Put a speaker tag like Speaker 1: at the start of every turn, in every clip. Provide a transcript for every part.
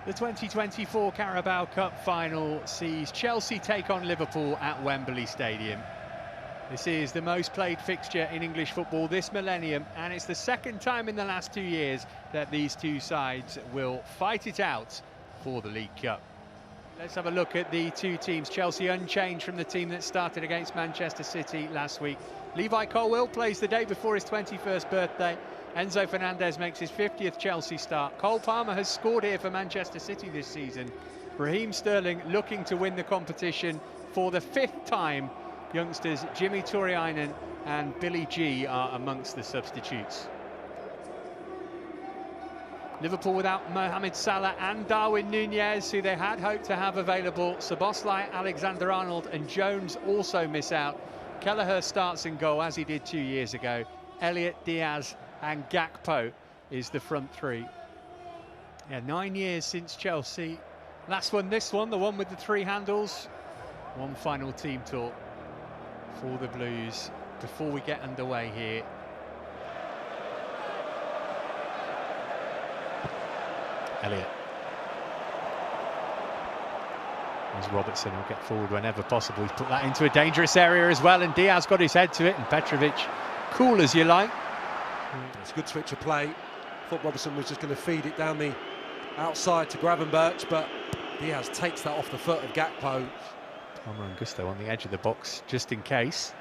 Speaker 1: The 2024 Carabao Cup final sees Chelsea take on Liverpool at Wembley Stadium. This is the most played fixture in English football this millennium, and it's the second time in the last 2 years that these two sides will fight it out for the League Cup. Let's have a look at the two teams. Chelsea unchanged from the team that started against Manchester City last week. Levi Colwill plays the day before his 21st birthday. Enzo Fernandez makes his 50th Chelsea start. Cole Palmer has scored here for Manchester City this season. Raheem Sterling looking to win the competition for the 5th time. Youngsters Jimmy Turiainen and Billy G are amongst the substitutes. Liverpool without Mohamed Salah and Darwin Nunez, who they had hoped to have available. Szoboszlai, Alexander-Arnold and Jones also miss out. Kelleher starts in goal as he did 2 years ago. Elliott, Diaz and Gakpo is the front three. Yeah, 9 years since Chelsea last won this one, the one with the 3 handles. One final team talk for the Blues before we get underway here. Elliott. As Robertson will get forward whenever possible. He's put that into a dangerous area as well, and Diaz got his head to it, and Petrovic, cool as you like.
Speaker 2: It's a good switch of play. Thought Robertson was just going to feed it down the outside to Gravenberch, but Diaz takes that off the foot of Gakpo.
Speaker 1: Palmer and Gusto on the edge of the box, just in case.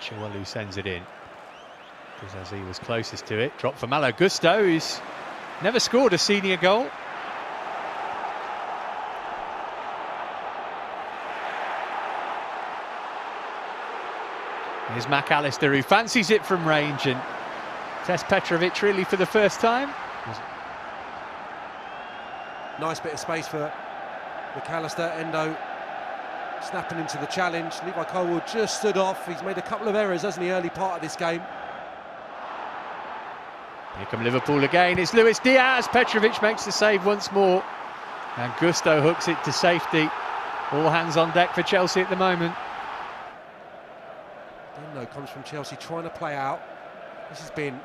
Speaker 1: Chiwalu sends it in. Because he was closest to it. Drop for Malo Gusto, who's never scored a senior goal. Here's McAllister, who fancies it from range and tests Petrovic really for the first time.
Speaker 2: Nice bit of space for McAllister. Endo snapping into the challenge. Levi Colwill just stood off. He's made a couple of errors, hasn't he, early part of this game.
Speaker 1: Here come Liverpool again. It's Luis Diaz. Petrovic makes the save once more. And Gusto hooks it to safety. All hands on deck for Chelsea at the moment.
Speaker 2: Endo comes from Chelsea trying to play out. This has been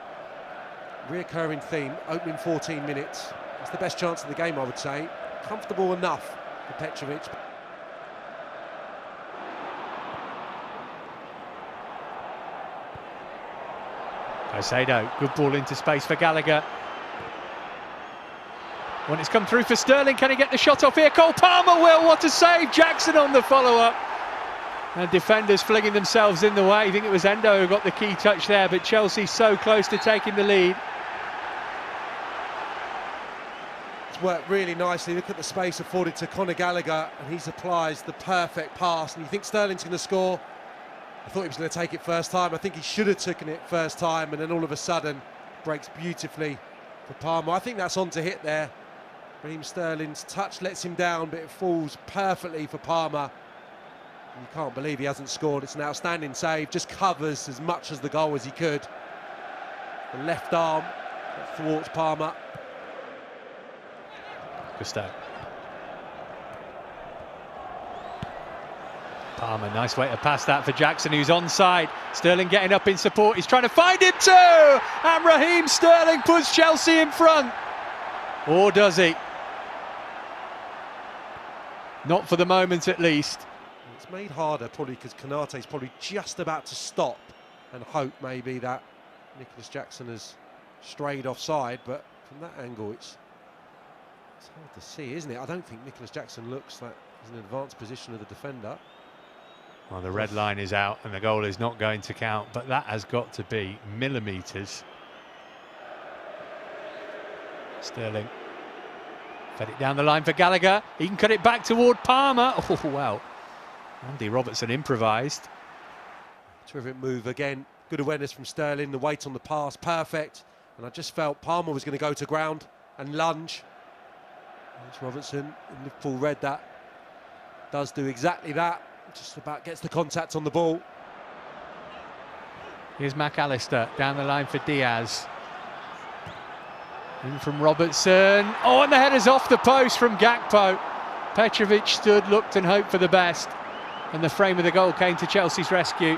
Speaker 2: a reoccurring theme. Opening 14 minutes. It's the best chance of the game, I would say. Comfortable enough for Petrovic.
Speaker 1: Caicedo, good ball into space for Gallagher. When it's come through for Sterling, can he get the shot off here? Cole Palmer will, what a save! Jackson on the follow-up. And defenders flinging themselves in the way. I think it was Endo who got the key touch there, but Chelsea so close to taking the lead.
Speaker 2: It's worked really nicely. Look at the space afforded to Conor Gallagher, and he supplies the perfect pass. And you think Sterling's going to score? I thought he was going to take it first time. I think he should have taken it first time, and then all of a sudden breaks beautifully for Palmer. I think that's on to hit there. Raheem Sterling's touch lets him down, but it falls perfectly for Palmer. And you can't believe he hasn't scored. It's an outstanding save, just covers as much as the goal as he could. The left arm thwarts Palmer.
Speaker 1: Gusto. Palmer, nice way to pass that for Jackson, who's onside. Sterling getting up in support. He's trying to find him too! And Raheem Sterling puts Chelsea in front. Or does he? Not for the moment, at least.
Speaker 2: It's made harder, probably, because Konate's probably just about to stop and hope maybe that Nicholas Jackson has strayed offside. But from that angle, it's hard to see, isn't it? I don't think Nicholas Jackson looks like he's in an advanced position of the defender.
Speaker 1: Well, the red line is out and the goal is not going to count, but that has got to be millimetres. Sterling fed it down the line for Gallagher. He can cut it back toward Palmer. Oh, wow. Andy Robertson improvised.
Speaker 2: Terrific move again. Good awareness from Sterling. The weight on the pass, perfect. And I just felt Palmer was going to go to ground and lunge. It's Robertson. Liverpool read that. Does do exactly that. Just about gets the contact on the ball.
Speaker 1: Here's McAllister down the line for Diaz. In from Robertson. Oh, and the header's off the post from Gakpo. Petrovic stood, looked and hoped for the best. And the frame of the goal came to Chelsea's rescue.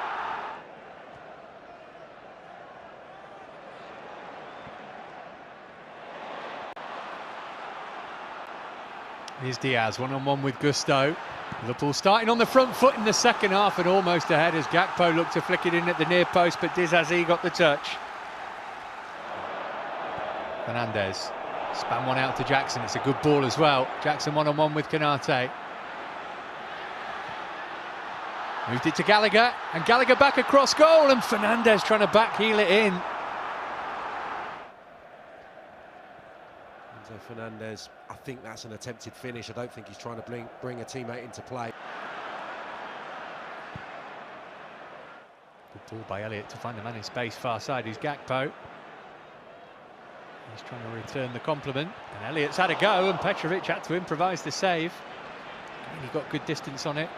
Speaker 1: Here's Diaz, one-on-one with Gusto. Liverpool starting on the front foot in the second half and almost ahead as Gakpo looked to flick it in at the near post, but Dizazi got the touch. Fernandez, spam one out to Jackson, it's a good ball as well. Jackson one-on-one with Konate. Moved it to Gallagher, and Gallagher back across goal, and Fernandez trying to backheel it in.
Speaker 2: Enzo Fernandez, I think that's an attempted finish. I don't think he's trying to bring a teammate into play.
Speaker 1: Good ball by Elliott to find the man in space far side, who's Gakpo. He's trying to return the compliment, and Elliott's had a go, and Petrovic had to improvise the save. And he got good distance on it.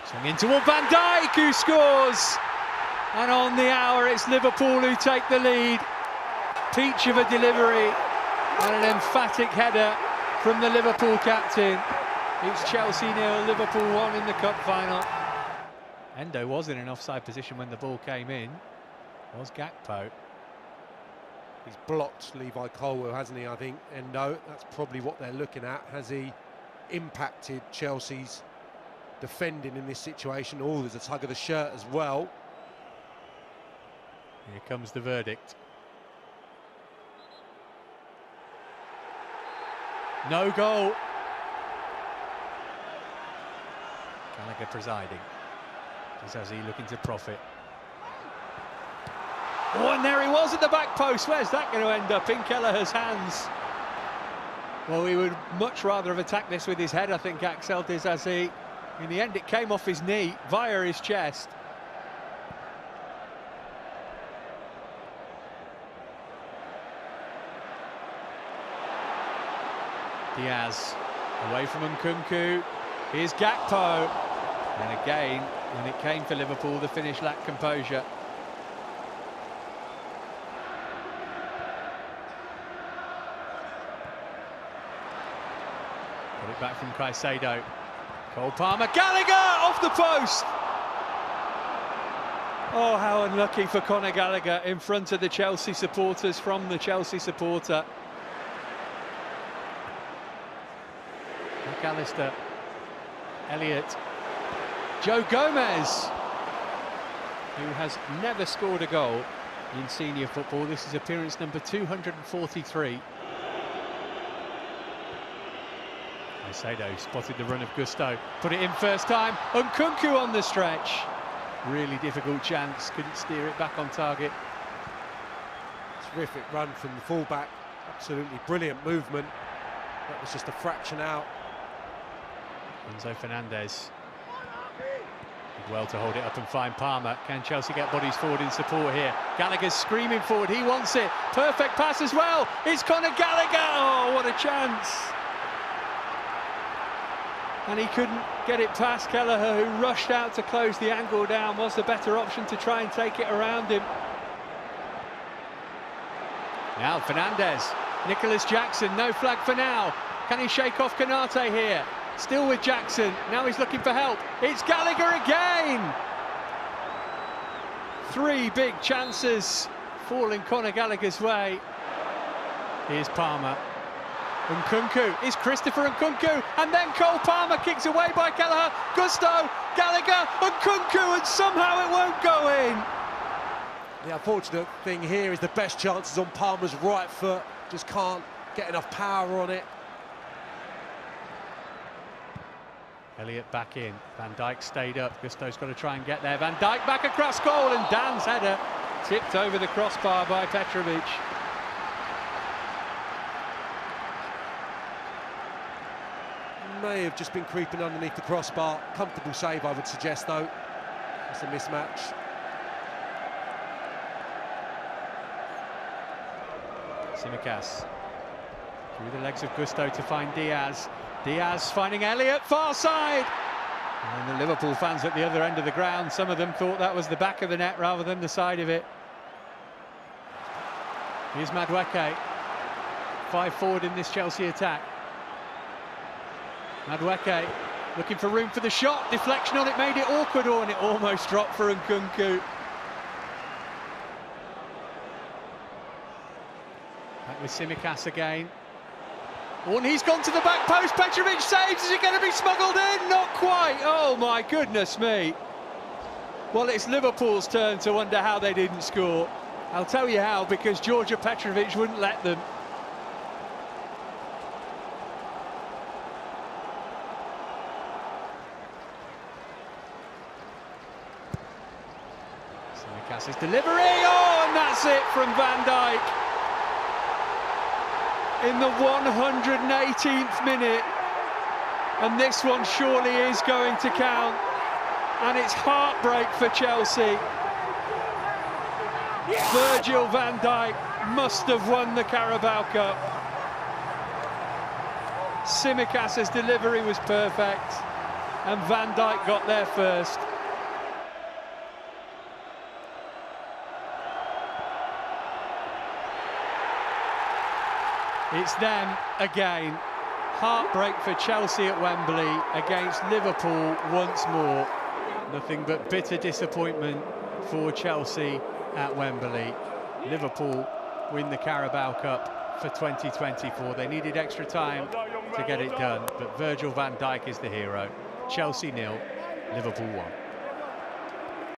Speaker 1: Swing in toward Van Dijk, who scores! And on the hour, it's Liverpool who take the lead. Peach of a delivery and an emphatic header from the Liverpool captain. It's Chelsea 0, Liverpool 1 in the cup final. Endo was in an offside position when the ball came in. Was Gakpo.
Speaker 2: He's blocked Levi Colwill, hasn't he, I think, Endo? That's probably what they're looking at. Has he impacted Chelsea's defending in this situation? Oh, there's a tug of the shirt as well.
Speaker 1: Here comes the verdict. No goal. Gallagher presiding. Dizazi looking to profit. Oh, and there he was at the back post. Where's that going to end up? In Kelleher's hands. Well, he would much rather have attacked this with his head, I think, Axel Dizazi. In the end, it came off his knee, via his chest. Diaz, away from Nkunku. Here's Gakpo. And again, when it came for Liverpool, the finish lacked composure. Got it back from Caicedo. Cole Palmer, Gallagher off the post! Oh, how unlucky for Conor Gallagher in front of the Chelsea supporters, from the Chelsea supporter. McAllister, Elliott, Joe Gomez, who has never scored a goal in senior football. This is appearance number 243. Caicedo spotted the run of Gusto, put it in first time. Nkunku on the stretch. Really difficult chance, couldn't steer it back on target.
Speaker 2: Terrific run from the fullback, absolutely brilliant movement. That was just a fraction out.
Speaker 1: Enzo Fernandez did well to hold it up and find Palmer. Can Chelsea get bodies forward in support here? Gallagher's screaming forward, he wants it. Perfect pass as well. It's Conor Gallagher. Oh, what a chance. And he couldn't get it past Kelleher, who rushed out to close the angle down. Was the better option to try and take it around him. Now Fernandez, Nicholas Jackson, no flag for now. Can he shake off Konate here? Still with Jackson, now he's looking for help. It's Gallagher again! 3 big chances falling Conor Gallagher's way. Here's Palmer. Nkunku, is Christopher Nkunku, and then Cole Palmer kicks away by Kelleher. Gusto, Gallagher, Nkunku, and somehow it won't go in.
Speaker 2: The unfortunate thing here is the best chances on Palmer's right foot, just can't get enough power on it.
Speaker 1: Elliott back in, Van Dijk stayed up, Gusto's got to try and get there. Van Dijk back across goal, and Dan's header tipped over the crossbar by Petrovic.
Speaker 2: May have just been creeping underneath the crossbar. Comfortable save, I would suggest, though. It's a mismatch.
Speaker 1: Tsimikas through the legs of Gusto to find Diaz. Diaz finding Elliott far side. And the Liverpool fans at the other end of the ground, some of them thought that was the back of the net rather than the side of it. Here's Madueke. 5 forward in this Chelsea attack. Madueke looking for room for the shot. Deflection on it made it awkward, and it almost dropped for Nkunku. with Tsimikas again. Oh, and he's gone to the back post. Petrovic saves. Is it going to be smuggled in? Not quite. Oh, my goodness me. Well, it's Liverpool's turn to wonder how they didn't score. I'll tell you how, because Georgia Petrovic wouldn't let them. Tsimikas' delivery. Oh, and that's it from Van Dijk. In the 118th minute, and this one surely is going to count, and it's heartbreak for Chelsea. Virgil van Dijk must have won the Carabao Cup. Tsimikas' delivery was perfect, and Van Dijk got there first. It's them again. Heartbreak for Chelsea at Wembley against Liverpool once more. Nothing but bitter disappointment for Chelsea at Wembley. Liverpool win the Carabao Cup for 2024. They needed extra time to get it done, but Virgil van Dijk is the hero. Chelsea 0, Liverpool 1.